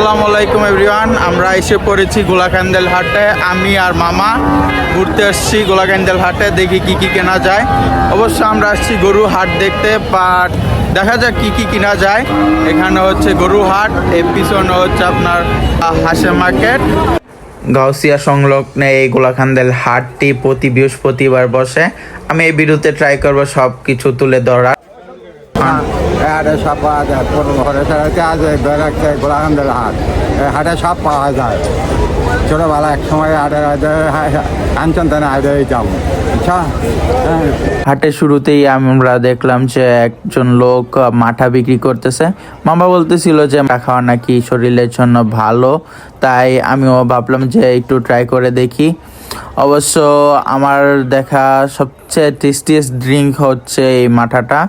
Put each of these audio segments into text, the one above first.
আসসালামু আলাইকুম এভরিওয়ান। আমরা এসে পড়েছি গোলাকান্দেল হাটে। আমি আর মামা ঘুরতে আসছি গোলাকান্দেল হাটে, দেখি কি কি কেনা যায়। অবশ্য আমরা আসছি গরু হাট দেখতে, বাট দেখা যাক কি কি কেনা যায়। এখানে হচ্ছে গরু হাট, এর পিছনে হচ্ছে আপনার হাসে মার্কেট। গাউসিয়া সংলগ্ন এই গোলাকান্দেল হাটটি প্রতি বৃহস্পতিবার বসে। আমি এই ভিডিওতে ট্রাই করব সব কিছু তুলে ধরা। হাটে সব পাওয়া যায়, আছে গোলাকান্দের হাট, হাটে সব পাওয়া যায়। ছোটোবেলা এক সময় হাটে আনচন্তনে হাটে যাবো। আচ্ছা, হাটের শুরুতেই আমরা দেখলাম যে একজন লোক মাঠা বিক্রি করতেছে। মামা বলতেছিল যে মাঠা খাওয়া নাকি শরীরের জন্য ভালো, তাই আমিও ভাবলাম যে একটু ট্রাই করে দেখি। অবশ্য আমার দেখা সবচেয়ে টেস্টিয়েস্ট ড্রিঙ্ক হচ্ছে এই মাঠাটা।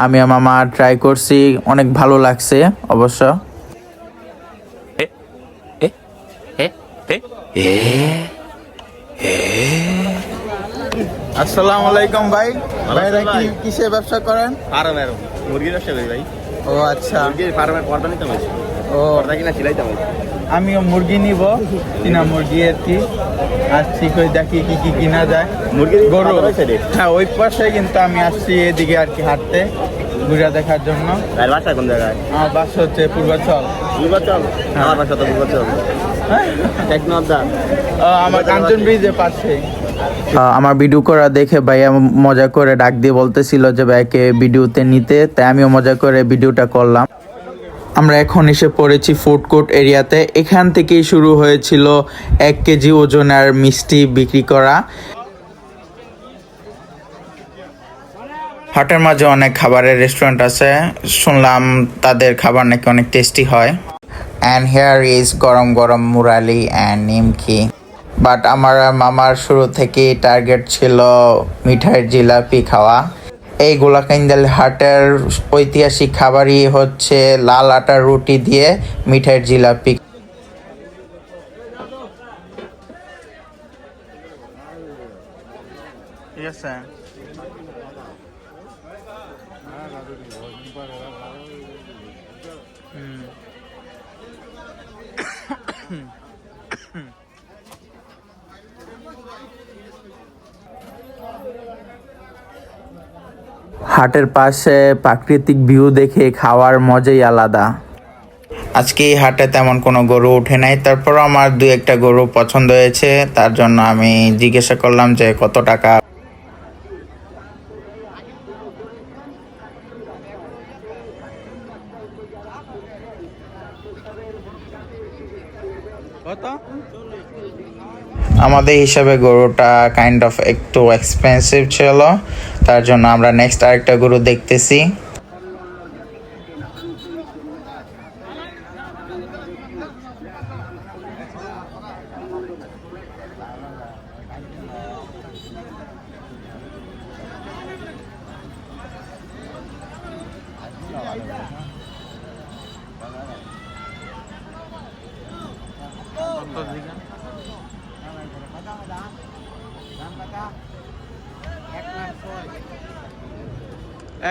আমি আর মামা ট্রাই করছি, অনেক ভালো লাগছে অবশ্য। আসসালামু আলাইকুম ভাই। ভাইরা কি কিসে ব্যবসা করেন? ফার্মের মুরগির ব্যবসা করি ভাই। ও আচ্ছা, মুরগির ফার্মের কোরবানি তো ভাই। ও কিনা সিলাইতে ভাই। আমিও মুরগি নিব, কিনা মুরগি আর কি। আসছি কই দেখি কি কি কিনা যায়। মুরগির গরু, রে। হ্যাঁ ওই পাশে, কিন্তু আমি আসছি এদিকে আর কি হাঁটতে, ঘুরে দেখার জন্য। ভাই বাসা কোন জায়গায়? আমার বাসা হচ্ছে পূর্বাচল। পূর্বাচল? আমার বাসা তো পূর্বাচল। টেকনোদা আমার কাঞ্চন ব্রিজের পাশে। আমার ভিডিও করা দেখে ভাইয়া মজা করে ডাক দিয়ে বলতেছিল যে ভাইকে ভিডিওতে নিতে, তাই আমিও মজা করে ভিডিওটা করলাম। আমরা এখন এসে পড়েছি ফুড কোর্ট এরিয়াতে। এখান থেকেই শুরু হয়েছিল 1 কেজি ওজনের মিষ্টি বিক্রি করা। হাটের মাঝে অনেক খাবারের রেস্টুরেন্ট আছে, শুনলাম তাদের খাবার নাকি অনেক টেস্টি হয়। অ্যান্ড হেয়ার ইজ গরম গরম মুরালি অ্যান্ড নিমকি। বাট আমার মামার শুরু থেকেই টার্গেট ছিল মিঠাইয়ের জিলাপি খাওয়া। এই গোলাকান্দেল হাটের ঐতিহাসিক খাবারই হচ্ছে লাল আটার রুটি দিয়ে মিঠাইয়ের জিলাপি। ঠিক আছে, হাটের পাশে প্রাকৃতিক ভিউ দেখে খাওয়ার মজাই আলাদা। আজকে এই হাটে তেমন কোনো গরু উঠে নাই, তারপরও আমার 2-1টা গরু পছন্দ হয়েছে, তার জন্য আমি জিজ্ঞাসা করলাম যে কত টাকা। আমাদের হিসাবে গরুটা কাইন্ড অফ একটু এক্সপেন্সিভ ছিল, তার জন্য আমরা নেক্সট আরেকটা গরু দেখতেছি।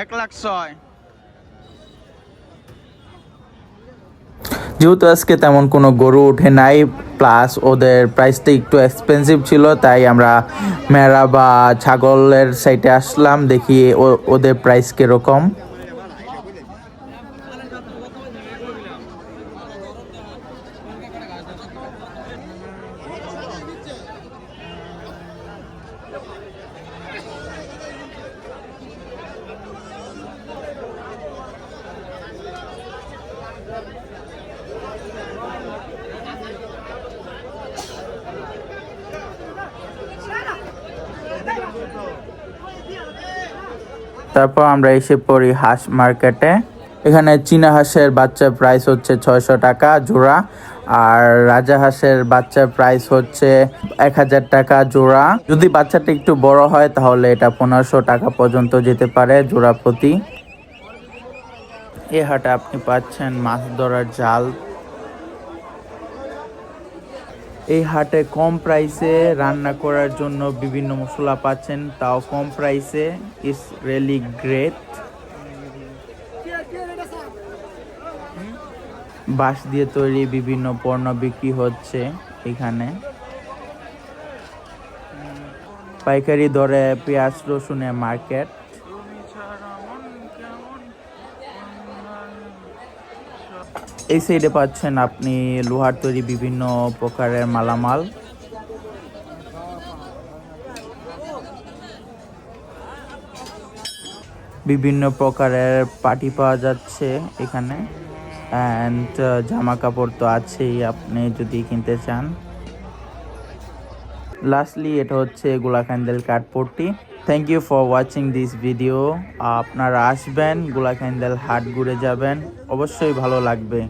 এক লাখ 6। যেহেতু আজকে তেমন কোনো গরু উঠে নাই, প্লাস ওদের প্রাইসটা একটু এক্সপেন্সিভ ছিল, তাই আমরা মেরা বা ছাগলের সাইডে আসলাম, দেখি ওদের প্রাইস কিরকম। তারপর আমরা এসে পড়ি হাঁস মার্কেটে। এখানে চীনা হাঁসের বাচ্চার প্রাইস হচ্ছে 600 টাকা জোড়া, আর রাজা হাঁসের বাচ্চার প্রাইস হচ্ছে 1000 টাকা জোড়া। যদি বাচ্চাটা একটু বড় হয় তাহলে এটা 1500 টাকা পর্যন্ত যেতে পারে জোড়া প্রতি। এই হাটে আপনি পাচ্ছেন মাছ ধরার জাল। এই হাটে কম প্রাইসে রান্না করার জন্য বিভিন্ন মশলা পাচ্ছেন, তাও কম প্রাইসে। It's really great. বাঁশ দিয়ে তৈরি বিভিন্ন পণ্য বিক্রি হচ্ছে এখানে। পাইকারি দরে পেঁয়াজ রসুনের মার্কেট। এই সাইডে পাচ্ছেন আপনি লোহার তৈরি বিভিন্ন প্রকারের মালামাল। বিভিন্ন প্রকারের পাটি পাওয়া যাচ্ছে এখানে, অ্যান্ড জামা কাপড় তো আছেই আপনি যদি কিনতে চান। লাস্টলি এটা হচ্ছে Golakandail Kathpatti. Thank you for watching this video. আপনারা আসবেন, গোলাকান্দেল হাট ঘুরে যাবেন, অবশ্যই ভালো লাগবে।